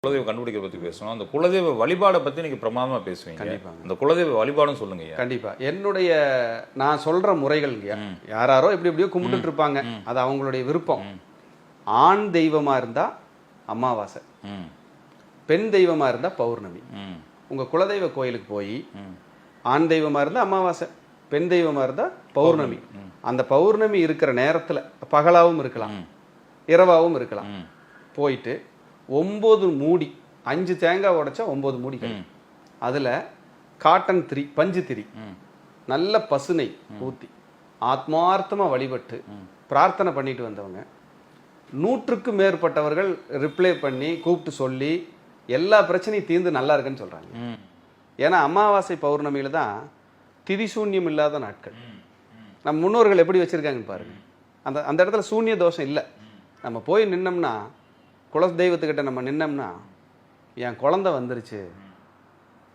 குலதெய்வம் கண்டுபிடிக்கிறத பற்றி பேசணும். அந்த குலதெய்வ வழிபாடை பற்றி நீங்கள் பிரமாதமாக பேசுவீங்க. கண்டிப்பாக. அந்த குலதெய்வ வழிபாடும் சொல்லுங்க ஐயா. கண்டிப்பாக. என்னுடைய நான் சொல்கிற முறைகள் யாராரோ எப்படியோ கும்பிட்டுட்டு இருப்பாங்க, அது அவங்களுடைய விருப்பம். ஆண் தெய்வமாக இருந்தால் அமாவாசை, பெண் தெய்வமாக இருந்தால் பௌர்ணமி. உங்கள் குலதெய்வ கோயிலுக்கு போய் ஆண் தெய்வமாக இருந்தால் அமாவாசை, பெண் தெய்வமாக இருந்தால் பௌர்ணமி. அந்த பௌர்ணமி இருக்கிற நேரத்தில் பகலாகவும் இருக்கலாம், இரவாகவும் இருக்கலாம். போயிட்டு 9 மூடி, 5 தேங்காய் உடைச்சா 9 மூடி, அதில் காட்டன் திரி, பஞ்சு திரி, நல்ல பசுனை ஊற்றி ஆத்மார்த்தமாக வழிபட்டு பிரார்த்தனை பண்ணிட்டு வந்தவங்க 100க்கும் மேற்பட்டவர்கள் ரிப்ளை பண்ணி கூப்பிட்டு சொல்லி எல்லா பிரச்சனையும் தீர்ந்து நல்லா இருக்குன்னு சொல்கிறாங்க. ஏன்னா அமாவாசை பௌர்ணமியில் தான் திரிசூன்யம் இல்லாத நாட்கள். நம்ம முன்னோர்கள் எப்படி வச்சுருக்காங்கன்னு பாருங்கள். அந்த இடத்துல சூன்ய தோஷம் இல்லை. நம்ம போய் நின்னோம்னா, குல தெய்வத்துக்கிட்ட நம்ம நின்னோம்னா, என் குழந்தை வந்துருச்சு,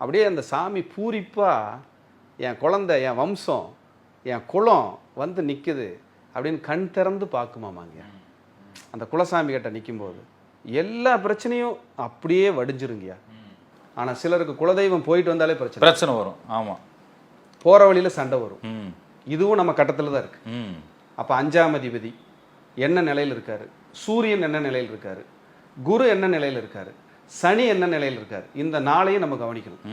அப்படியே அந்த சாமி பூரிப்பாக என் குழந்தை, என் வம்சம், என் குலம் வந்து நிற்குது அப்படின்னு கண் திறந்து பார்க்குமாமாங்க. அந்த குலசாமி கிட்ட நிற்கும்போது எல்லா பிரச்சனையும் அப்படியே வடிஞ்சிருங்கய்யா. ஆனால் சிலருக்கு குலதெய்வம் போயிட்டு வந்தாலே பிரச்சனை வரும். ஆமாம், போகிற வழியில் சண்டை வரும். இதுவும் நம்ம கட்டத்தில் தான் இருக்கு. அப்போ 5ஆம் அதிபதி என்ன நிலையில் இருக்காரு, சூரியன் என்ன நிலையில் இருக்காரு, குரு என்ன நிலையில் இருக்காரு, சனி என்ன நிலையில் இருக்காரு, இந்த நாளையும் நம்ம கவனிக்கணும்.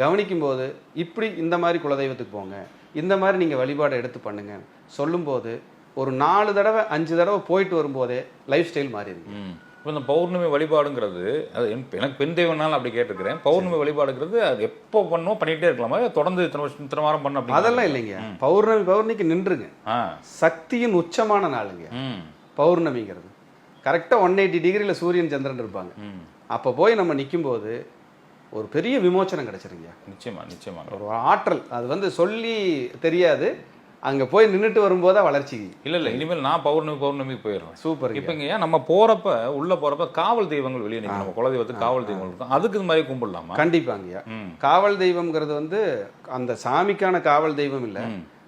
கவனிக்கும் போது இப்படி இந்த மாதிரி குலதெய்வத்துக்கு போங்க, இந்த மாதிரி நீங்கள் வழிபாடை எடுத்து பண்ணுங்க சொல்லும்போது ஒரு 4 தடவை 5 தடவை போயிட்டு வரும்போதே லைஃப் ஸ்டைல் மாறிடுங்க. இப்போ இந்த பௌர்ணமி வழிபாடுங்கிறது, அது எனக்கு பெண் தெய்வம்னாலும் அப்படி கேட்டுக்கிறேன். பௌர்ணமி வழிபாடுங்கிறது அது எப்போ பண்ணோம் பண்ணிகிட்டே இருக்கலாமா, தொடர்ந்து இத்தனை வாரம் பண்ண அப்படி? அதெல்லாம் இல்லைங்க. பௌர்ணமிக்கு நின்றுங்க. சக்தியின் உச்சமான நாளுங்க பௌர்ணமிங்கிறது. கரெக்டாக 180 டிகிரியில் சூரியன் சந்திரன் இருப்பாங்க. அப்போ போய் நம்ம நிற்கும்போது ஒரு பெரிய விமோச்சனம் கிடைச்சிருங்க. நிச்சயமா ஒரு ஆற்றல், அது வந்து சொல்லி தெரியாது. அங்கே போய் நின்றுட்டு வரும்போது வளர்ச்சி இல்லை. இனிமேல் நான் பௌர்ணமிக்கு போயிடுறேன். சூப்பர். இப்போங்க நம்ம போகிறப்ப உள்ளே போகிறப்ப காவல் தெய்வங்கள் வெளியே நிற்கும். நம்ம குலதெய்வத்துக்கு காவல் தெய்வங்கள் இருக்கும், அதுக்கு இது மாதிரி கும்பிடலாமா? கண்டிப்பாங்கய்யா. காவல் தெய்வம்ங்கிறது வந்து அந்த சாமிக்கான காவல் தெய்வம் இல்லை,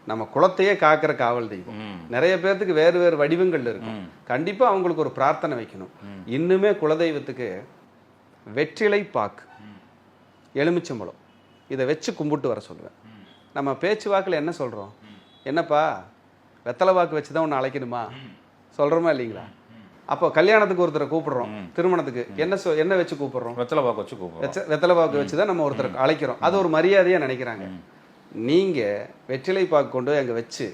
நம்ம குலத்தையே காக்கிற காவல் தெய்வம். நிறைய பேர்த்துக்கு வேறு வேறு வடிவங்கள் இருக்கும். கண்டிப்பா அவங்களுக்கு ஒரு பிரார்த்தனை வைக்கணும். இன்னுமே குலதெய்வத்துக்கு வெற்றிலை பாக்கு, எலுமிச்சம்பழம் இதை வச்சு கும்பிட்டு வர சொல்லுவேன். நம்ம பேச்சு வாக்கில் என்ன சொல்றோம், என்னப்பா வெத்தலை வாக்கு வச்சு தான் ஒன்று அழைக்கணுமா சொல்றோமா இல்லைங்களா? அப்போ கல்யாணத்துக்கு ஒருத்தரை கூப்பிடுறோம், திருமணத்துக்கு என்ன வச்சு கூப்பிடுறோம்? வெத்தலை வாக்கு வச்சு கூப்பிடுறோம். வெத்தலை வாக்கு வச்சு தான் நம்ம ஒருத்தரை அழைக்கிறோம். அது ஒரு மரியாதையா நினைக்கிறாங்க. நீங்கள் வெற்றிலை பாக்கு கொண்டு அங்கே வச்சு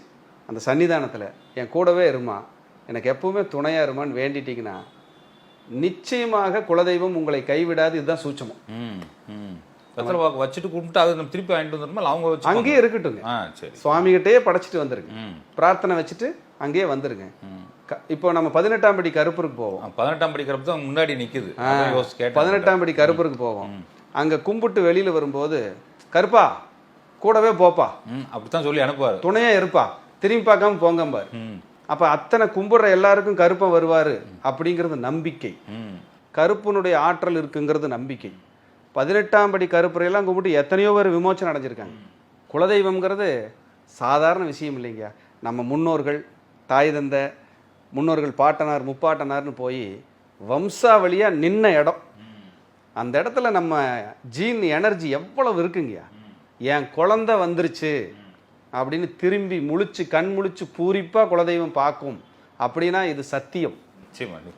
அந்த சன்னிதானத்தில் என் கூடவே இருமா, எனக்கு எப்பவுமே துணையாக இருமான்னு வேண்டிட்டீங்கன்னா நிச்சயமாக குலதெய்வம் உங்களை கைவிடாது. இதுதான் சூட்சமம். வெத்தலை பாக்கு வச்சுட்டு கும்பிட்டு அதை நம்ம திருப்பி வாங்கிட்டு வந்துருமா, அவங்க வச்சு அங்கேயே இருக்கட்டுங்க. சரி, சுவாமிகிட்டே படைச்சிட்டு வந்துருங்க, பிரார்த்தனை வச்சுட்டு அங்கேயே வந்துருங்க. இப்போ நம்ம 18ஆம் படி கருப்பருக்கு போவோம். 18ஆம் படி கருப்பு தான் முன்னாடி நிற்குது. 18ஆம் படி கருப்பருக்கு போவோம். அங்கே கும்பிட்டு வெளியில் வரும்போது, கருப்பா கூடவே போப்பா அப்படித்தான் சொல்லி அனுப்புவார், துணையா இருப்பா, திரும்பி பார்க்காம போங்கம்பார். அப்ப அத்தனை கும்பிடுற எல்லாருக்கும் கருப்பன் வருவாரு அப்படிங்கிறது நம்பிக்கை. கருப்பனுடைய ஆற்றல் இருக்குங்கிறது நம்பிக்கை. 18ஆம் படி கருப்பரையெல்லாம் கும்பிட்டு எத்தனையோ பேர் விமோச்சனம் அடைஞ்சிருக்காங்க. குலதெய்வம்ங்கிறது சாதாரண விஷயம் இல்லைங்க. நம்ம முன்னோர்கள், தாய் தந்தை, முன்னோர்கள், பாட்டனார், முப்பாட்டனார்னு போய் வம்சாவளியா நின்ன இடம். அந்த இடத்துல நம்ம ஜீன் எனர்ஜி எவ்வளவு இருக்குங்கய்யா. என் குழந்தை வந்துருச்சு அப்படின்னு திரும்பி முழிச்சு கண் முழிச்சு பூரிப்பா குலதெய்வம் பார்க்கும் அப்படின்னா இது சத்தியம்.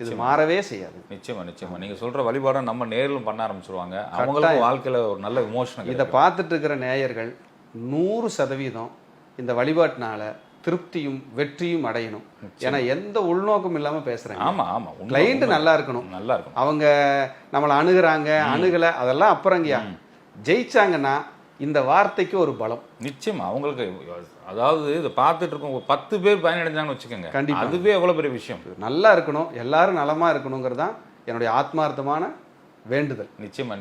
இது மாறவே செய்யாது. நிச்சயமா நீங்க சொல்ற வழிபாடை நம்ம நேரிலும் பண்ண ஆரம்பிச்சிருவாங்க. அவங்களுக்கு வாழ்க்கையில ஒரு நல்ல விமோசனம். இதை பார்த்துட்டு இருக்கிற நேயர்கள் 100% இந்த வழிபாட்டினால திருப்தியும் வெற்றியும் அடையணும். ஏன்னா எந்த உள்நோக்கம் இல்லாம பேசுறேன். கிளைண்ட் நல்லா இருக்கணும். அவங்க நம்மளை அணுகுறாங்க, அணுகல அதெல்லாம் அப்புறங்கயா. ஜெயிச்சாங்கன்னா இந்த வார்த்தைக்கு ஒரு பலம். நிச்சயமா அவங்களுக்கு, அதாவது இதை பார்த்துட்டு இருக்கோம் 10 பேர் பயனடைஞ்சாங்கன்னு வச்சுக்கோங்க, கண்டிப்பா அதுவே எவ்வளவு பெரிய விஷயம். நல்லா இருக்கணும், எல்லாரும் நலமா இருக்கணுங்கிறது தான் என்னுடைய ஆத்மார்த்தமான வேண்டுதல். நிச்சயமா